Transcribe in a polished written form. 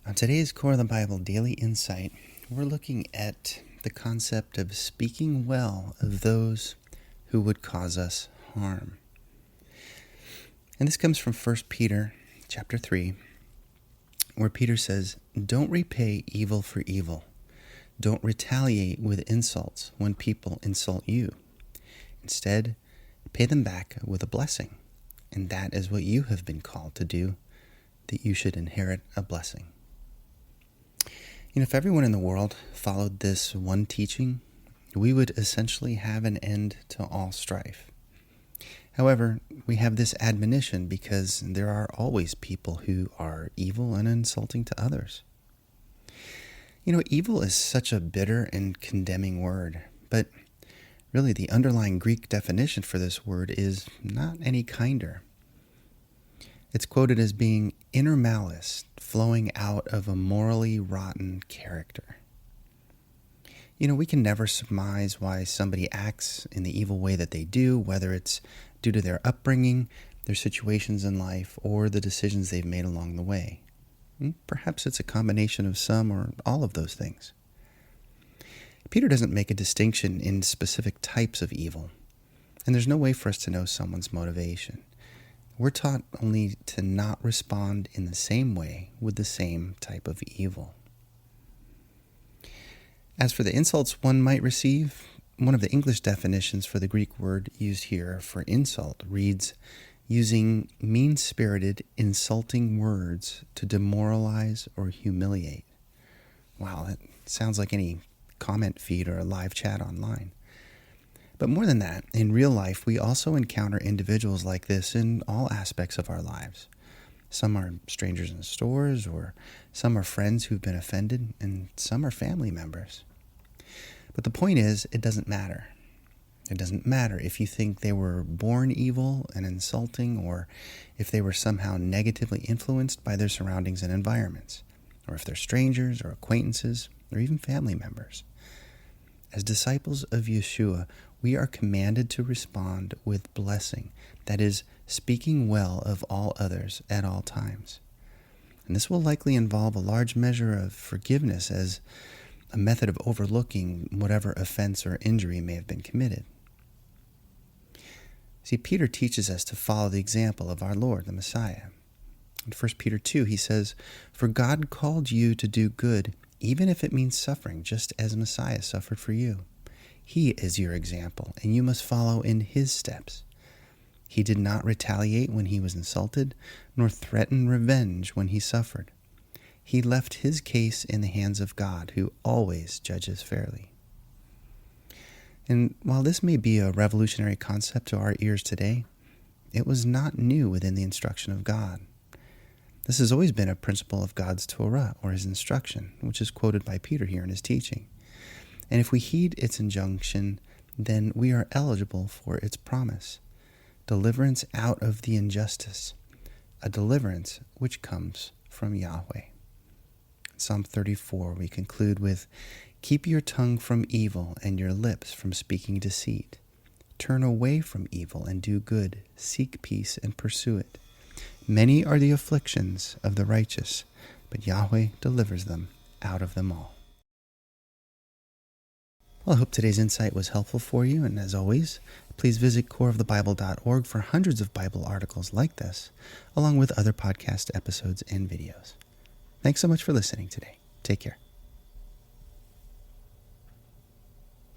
On today's Core of the Bible Daily Insight, we're looking at the concept of speaking well of those who would cause us harm. And this comes from 1 Peter chapter 3, where Peter says, "Don't repay evil for evil. Don't retaliate with insults when people insult you. Instead, pay them back with a blessing. And that is what you have been called to do, that you should inherit a blessing." If everyone in the world followed this one teaching, we would essentially have an end to all strife. However, we have this admonition because there are always people who are evil and insulting to others. Evil is such a bitter and condemning word, but really the underlying Greek definition for this word is not any kinder. It's quoted as being inner malice flowing out of a morally rotten character. We can never surmise why somebody acts in the evil way that they do, whether it's due to their upbringing, their situations in life, or the decisions they've made along the way. Perhaps it's a combination of some or all of those things. Peter doesn't make a distinction in specific types of evil, and there's no way for us to know someone's motivation. We're taught only to not respond in the same way with the same type of evil. As for the insults one might receive, one of the English definitions for the Greek word used here for insult reads, using mean-spirited, insulting words to demoralize or humiliate. Wow, that sounds like any comment feed or a live chat online. But more than that, in real life, we also encounter individuals like this in all aspects of our lives. Some are strangers in stores, or some are friends who've been offended, and some are family members. But the point is, it doesn't matter. It doesn't matter if you think they were born evil and insulting, or if they were somehow negatively influenced by their surroundings and environments, or if they're strangers or acquaintances, or even family members. As disciples of Yeshua, we are commanded to respond with blessing, that is, speaking well of all others at all times. And this will likely involve a large measure of forgiveness as a method of overlooking whatever offense or injury may have been committed. See, Peter teaches us to follow the example of our Lord, the Messiah. In 1 Peter 2, he says, "For God called you to do good, even if it means suffering, just as Messiah suffered for you. He is your example, and you must follow in his steps. He did not retaliate when he was insulted, nor threaten revenge when he suffered. He left his case in the hands of God, who always judges fairly." And while this may be a revolutionary concept to our ears today, it was not new within the instruction of God. This has always been a principle of God's Torah, or his instruction, which is quoted by Peter here in his teaching. And if we heed its injunction, then we are eligible for its promise, deliverance out of the injustice, a deliverance which comes from Yahweh. In Psalm 34, we conclude with, "Keep your tongue from evil and your lips from speaking deceit. Turn away from evil and do good. Seek peace and pursue it. Many are the afflictions of the righteous, but Yahweh delivers them out of them all." Well, I hope today's insight was helpful for you, and as always, please visit coreofthebible.org for hundreds of Bible articles like this, along with other podcast episodes and videos. Thanks so much for listening today. Take care.